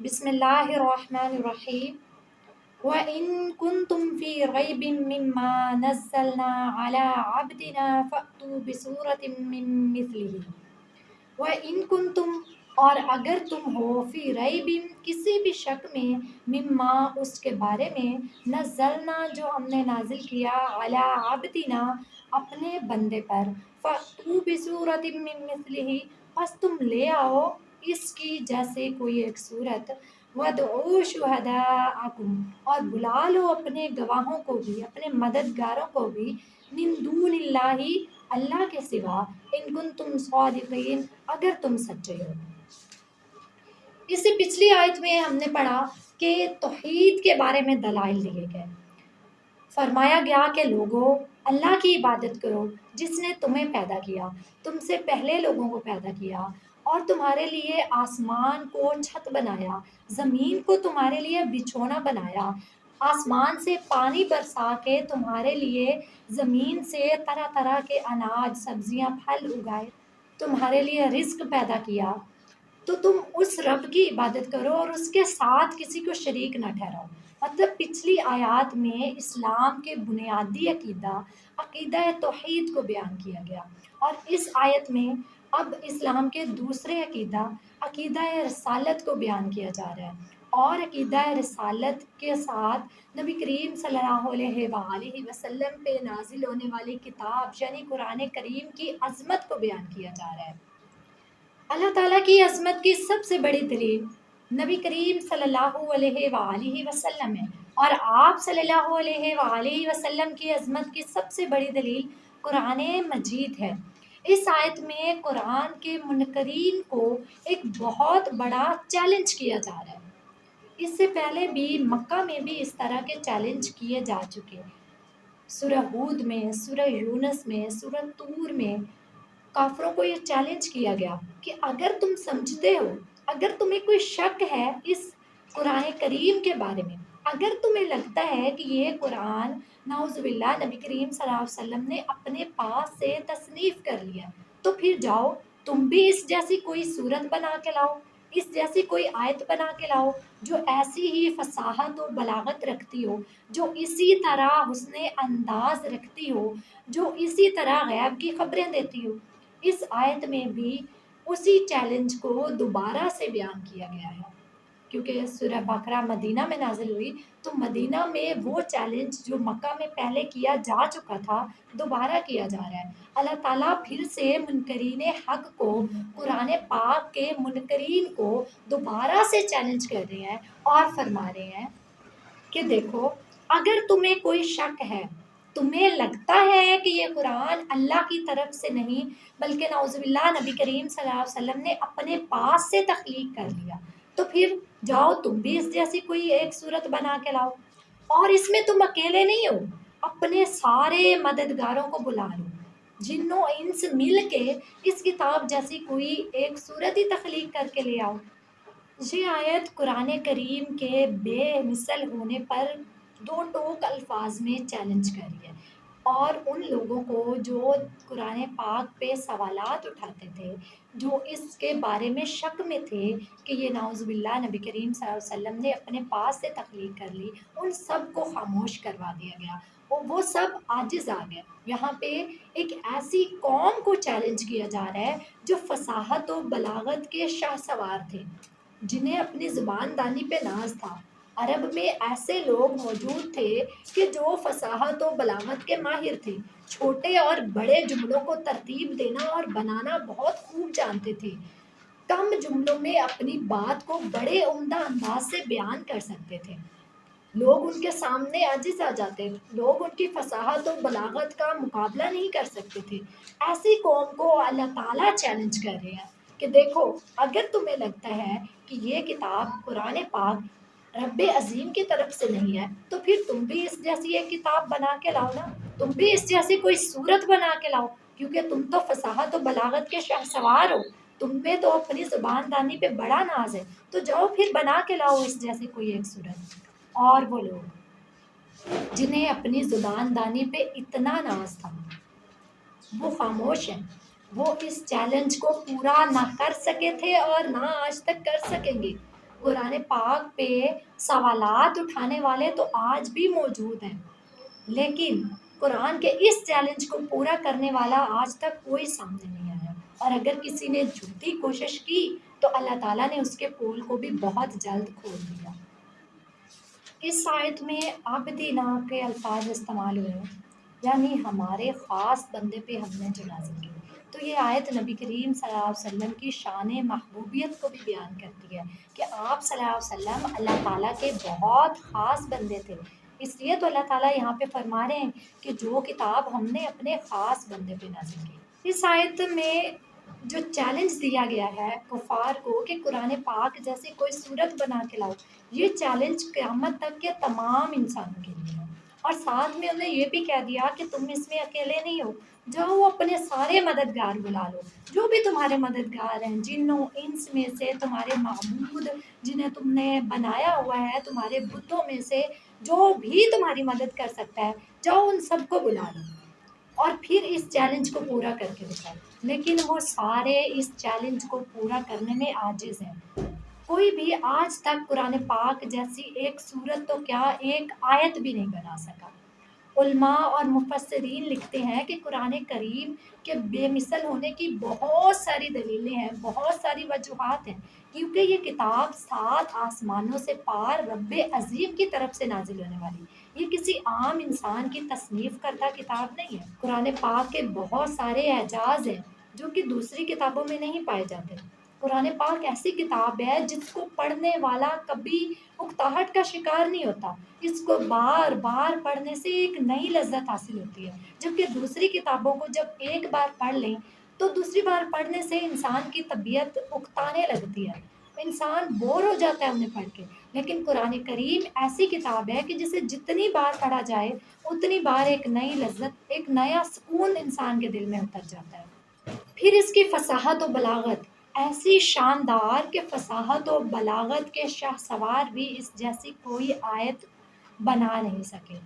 بسم اللہ الرحمن الرحیم وَإِن كُنتُم فِي رَيْبٍ مِّمَّا نَزَّلْنَا عَلَىٰ عَبْدِنَا فَأْتُوا بِسُورَةٍ مِّن مِّثْلِهِ وَإِن كُنتُم اور اگر تم ہو فی ریب کسی بھی شک میں مما اس کے بارے میں نزلنا جو ہم نے نازل کیا علی عبدنا اپنے بندے پر فَأْتُوا بِسُورَةٍ مِّن مِّثْلِهِ پس تم لے آؤ اس کی جیسے کوئی ایک صورت وَادْعُوا شُهَدَاءَکُمْ اور بلا لو اپنے گواہوں کو بھی اپنے مددگاروں کو بھی من دون اللہ اللہ کے سوا ان کنتم صادقین اگر تم سچے ہو۔ اس سے پچھلی آیت میں ہم نے پڑھا کہ توحید کے بارے میں دلائل دیے گئے، فرمایا گیا کہ لوگوں اللہ کی عبادت کرو جس نے تمہیں پیدا کیا، تم سے پہلے لوگوں کو پیدا کیا اور تمہارے لیے آسمان کو چھت بنایا، زمین کو تمہارے لیے بچھونا بنایا، آسمان سے پانی برسا کے تمہارے لیے زمین سے طرح طرح کے اناج سبزیاں پھل اگائے، تمہارے لیے رزق پیدا کیا، تو تم اس رب کی عبادت کرو اور اس کے ساتھ کسی کو شریک نہ ٹھہراؤ۔ مطلب پچھلی آیات میں اسلام کے بنیادی عقیدہ توحید کو بیان کیا گیا، اور اس آیت میں اب اسلام کے دوسرے عقیدہ رسالت کو بیان کیا جا رہا ہے، اور عقیدہ رسالت کے ساتھ نبی کریم صلی اللہ علیہ وآلہ وسلم پہ نازل ہونے والی کتاب یعنی قرآن کریم کی عظمت کو بیان کیا جا رہا ہے۔ اللہ تعالیٰ کی عظمت کی سب سے بڑی دلیل نبی کریم صلی اللہ علیہ وآلہ وسلم ہے، اور آپ صلی اللہ علیہ وآلہ وسلم کی عظمت کی سب سے بڑی دلیل قرآن مجید ہے۔ اس آیت میں قرآن کے منکرین کو ایک بہت بڑا چیلنج کیا جا رہا ہے۔ اس سے پہلے بھی مکہ میں بھی اس طرح کے چیلنج کیے جا چکے، سورہ ہود میں، سورہ یونس میں، سورہ طور میں کافروں کو یہ چیلنج کیا گیا کہ اگر تم سمجھتے ہو، اگر تمہیں کوئی شک ہے اس قرآن کریم کے بارے میں، اگر تمہیں لگتا ہے کہ یہ قرآن نعوذ باللہ نبی کریم صلی اللہ علیہ وسلم نے اپنے پاس سے تصنیف کر لیا، تو پھر جاؤ تم بھی اس جیسی کوئی صورت بنا کے لاؤ، اس جیسی کوئی آیت بنا کے لاؤ جو ایسی ہی فصاحت و بلاغت رکھتی ہو، جو اسی طرح حسن انداز رکھتی ہو، جو اسی طرح غیب کی خبریں دیتی ہو۔ اس آیت میں بھی اسی چیلنج کو دوبارہ سے بیان کیا گیا ہے، کیونکہ سورہ بقرہ مدینہ میں نازل ہوئی تو مدینہ میں وہ چیلنج جو مکہ میں پہلے کیا جا چکا تھا دوبارہ کیا جا رہا ہے۔ اللہ تعالیٰ پھر سے منکرین حق کو، قرآن پاک کے منکرین کو دوبارہ سے چیلنج کر رہے ہیں اور فرما رہے ہیں کہ دیکھو اگر تمہیں کوئی شک ہے، تمہیں لگتا ہے کہ یہ قرآن اللہ کی طرف سے نہیں بلکہ نعوذ باللہ نبی کریم صلی اللہ علیہ وسلم نے اپنے پاس سے تخلیق کر لیا، تو پھر جاؤ تم بھی اس جیسی کوئی ایک صورت بنا کے لاؤ، اور اس میں تم اکیلے نہیں ہو، اپنے سارے مددگاروں کو بلا لو، جنوں انس مل کے اس کتاب جیسی کوئی ایک صورت ہی تخلیق کر کے لے آؤ۔ یہ آیت قرآن کریم کے بے مثل ہونے پر دو ٹوک الفاظ میں چیلنج کری ہے، اور ان لوگوں کو جو قرآن پاک پہ سوالات اٹھاتے تھے، جو اس کے بارے میں شک میں تھے کہ یہ نعوذ باللہ نبی کریم صلی اللہ علیہ وسلم نے اپنے پاس سے تخلیق کر لی، ان سب کو خاموش کروا دیا گیا اور وہ سب عاجز آ گئے۔ یہاں پہ ایک ایسی قوم کو چیلنج کیا جا رہا ہے جو فصاحت و بلاغت کے شاہ سوار تھے، جنہیں اپنی زبان دانی پہ ناز تھا۔ عرب میں ایسے لوگ موجود تھے کہ جو فصاحت و بلاغت کے ماہر تھے، چھوٹے اور بڑے جملوں کو ترتیب دینا اور بنانا بہت خوب جانتے تھے، کم جملوں میں اپنی بات کو بڑے عمدہ انداز سے بیان کر سکتے تھے، لوگ ان کے سامنے عاجز آ جاتے، لوگ ان کی فصاحت و بلاغت کا مقابلہ نہیں کر سکتے تھے۔ ایسی قوم کو اللہ تعالیٰ چیلنج کر رہے ہیں کہ دیکھو اگر تمہیں لگتا ہے کہ یہ کتاب قرآن پاک رب عظیم کی طرف سے نہیں ہے، تو پھر تم بھی اس جیسی ایک کتاب بنا کے لاؤ نا، تم بھی اس جیسی کوئی صورت بنا کے لاؤ، کیونکہ تم تو فصاحت و بلاغت کے شاہ سوار ہو، تم میں تو اپنی زبان دانی پہ بڑا ناز ہے، تو جاؤ پھر بنا کے لاؤ اس جیسی کوئی ایک صورت۔ اور وہ لوگ جنہیں اپنی زبان دانی پہ اتنا ناز تھا وہ خاموش ہیں، وہ اس چیلنج کو پورا نہ کر سکے تھے اور نہ آج تک کر سکیں گے۔ قرآن پاک پہ سوالات اٹھانے والے تو آج بھی موجود ہیں، لیکن قرآن کے اس چیلنج کو پورا کرنے والا آج تک کوئی سامنے نہیں آیا، اور اگر کسی نے جھوٹی کوشش کی تو اللہ تعالیٰ نے اس کے پول کو بھی بہت جلد کھول دیا۔ اس آیت میں عبدنا کے الفاظ استعمال ہوئے ہیں، یعنی ہمارے خاص بندے پہ ہم نے جو نازل کی۔ تو یہ آیت نبی کریم صلی اللہ علیہ وسلم کی شان محبوبیت کو بھی بیان کرتی ہے کہ آپ صلی اللہ علیہ وسلم اللہ تعالیٰ کے بہت خاص بندے تھے، اس لیے تو اللہ تعالیٰ یہاں پہ فرما رہے ہیں کہ جو کتاب ہم نے اپنے خاص بندے پہ نازل کی۔ اس آیت میں جو چیلنج دیا گیا ہے کفار کو کہ قرآن پاک جیسے کوئی صورت بنا کے لاؤ، یہ چیلنج قیامت تک کے تمام انسانوں کے لیے ہے، اور ساتھ میں انہیں یہ بھی کہہ دیا کہ تم اس میں اکیلے نہیں ہو، جاؤ اپنے سارے مددگار بلا لو، جو بھی تمہارے مددگار ہیں، جنوں انس میں سے تمہارے معبود جنہیں تم نے بنایا ہوا ہے، تمہارے بتوں میں سے جو بھی تمہاری مدد کر سکتا ہے، جاؤ ان سب کو بلا لو اور پھر اس چیلنج کو پورا کر کے دکھاؤ۔ لیکن وہ سارے اس چیلنج کو پورا کرنے میں عاجز ہیں، کوئی بھی آج تک قرآن پاک جیسی ایک سورت تو کیا ایک آیت بھی نہیں بنا سکا۔ علماء اور مفسرین لکھتے ہیں کہ قرآن کریم کے بے مثل ہونے کی بہت ساری دلیلیں ہیں، بہت ساری وجوہات ہیں، کیونکہ یہ کتاب 7 آسمانوں سے پار رب عظیم کی طرف سے نازل ہونے والی، یہ کسی عام انسان کی تصنیف کردہ کتاب نہیں ہے۔ قرآن پاک کے بہت سارے اعجاز ہیں جو کہ دوسری کتابوں میں نہیں پائے جاتے۔ قرآن پاک ایسی کتاب ہے جس کو پڑھنے والا کبھی اکتاہٹ کا شکار نہیں ہوتا، اس کو بار بار پڑھنے سے ایک نئی لذت حاصل ہوتی ہے، جبکہ دوسری کتابوں کو جب ایک بار پڑھ لیں تو دوسری بار پڑھنے سے انسان کی طبیعت اکتانے لگتی ہے، انسان بور ہو جاتا ہے انہیں پڑھ کے۔ لیکن قرآن کریم ایسی کتاب ہے کہ جسے جتنی بار پڑھا جائے اتنی بار ایک نئی لذت، ایک نیا سکون انسان کے دل میں اتر جاتا ہے۔ پھر اس کی فصاحت و بلاغت ایسی شاندار کہ فصاحت و بلاغت کے شاہ سوار بھی اس جیسی کوئی آیت بنا نہیں سکے۔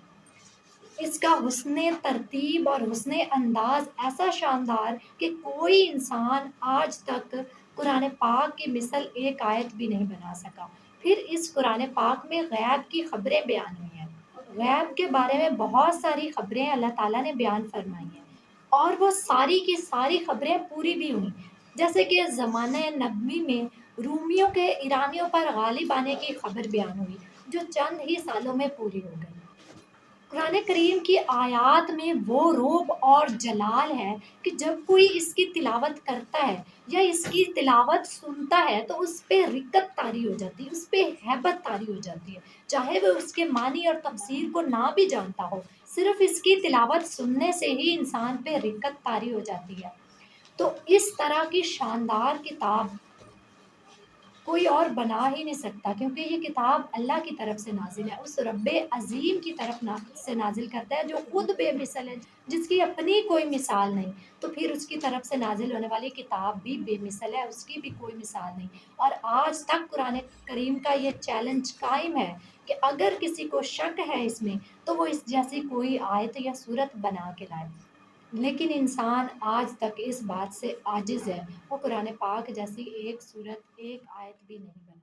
اس کا حسن ترتیب اور حسن انداز ایسا شاندار کہ کوئی انسان آج تک قرآن پاک کی مثل ایک آیت بھی نہیں بنا سکا۔ پھر اس قرآن پاک میں غیب کی خبریں بیان ہوئی ہیں، غیب کے بارے میں بہت ساری خبریں اللہ تعالیٰ نے بیان فرمائی ہیں، اور وہ ساری کی ساری خبریں پوری بھی ہوئیں، جیسے کہ زمانہ نبوی میں رومیوں کے ایرانیوں پر غالب آنے کی خبر بیان ہوئی جو چند ہی سالوں میں پوری ہو گئی۔ قرآن کریم کی آیات میں وہ رعب اور جلال ہے کہ جب کوئی اس کی تلاوت کرتا ہے یا اس کی تلاوت سنتا ہے تو اس پہ رقت طاری ہو جاتی ہے، اس پہ ہیبت طاری ہو جاتی ہے، چاہے وہ اس کے معنی اور تفسیر کو نہ بھی جانتا ہو، صرف اس کی تلاوت سننے سے ہی انسان پہ رقت طاری ہو جاتی ہے۔ تو اس طرح کی شاندار کتاب کوئی اور بنا ہی نہیں سکتا، کیونکہ یہ کتاب اللہ کی طرف سے نازل ہے، اس رب عظیم کی طرف سے نازل کرتا ہے جو خود بے مثل ہے، جس کی اپنی کوئی مثال نہیں، تو پھر اس کی طرف سے نازل ہونے والی کتاب بھی بے مثل ہے، اس کی بھی کوئی مثال نہیں۔ اور آج تک قرآن کریم کا یہ چیلنج قائم ہے کہ اگر کسی کو شک ہے اس میں تو وہ اس جیسی کوئی آیت یا صورت بنا کے لائے، لیکن انسان آج تک اس بات سے عاجز ہے، وہ قرآن پاک جیسی ایک صورت، ایک آیت بھی نہیں بنا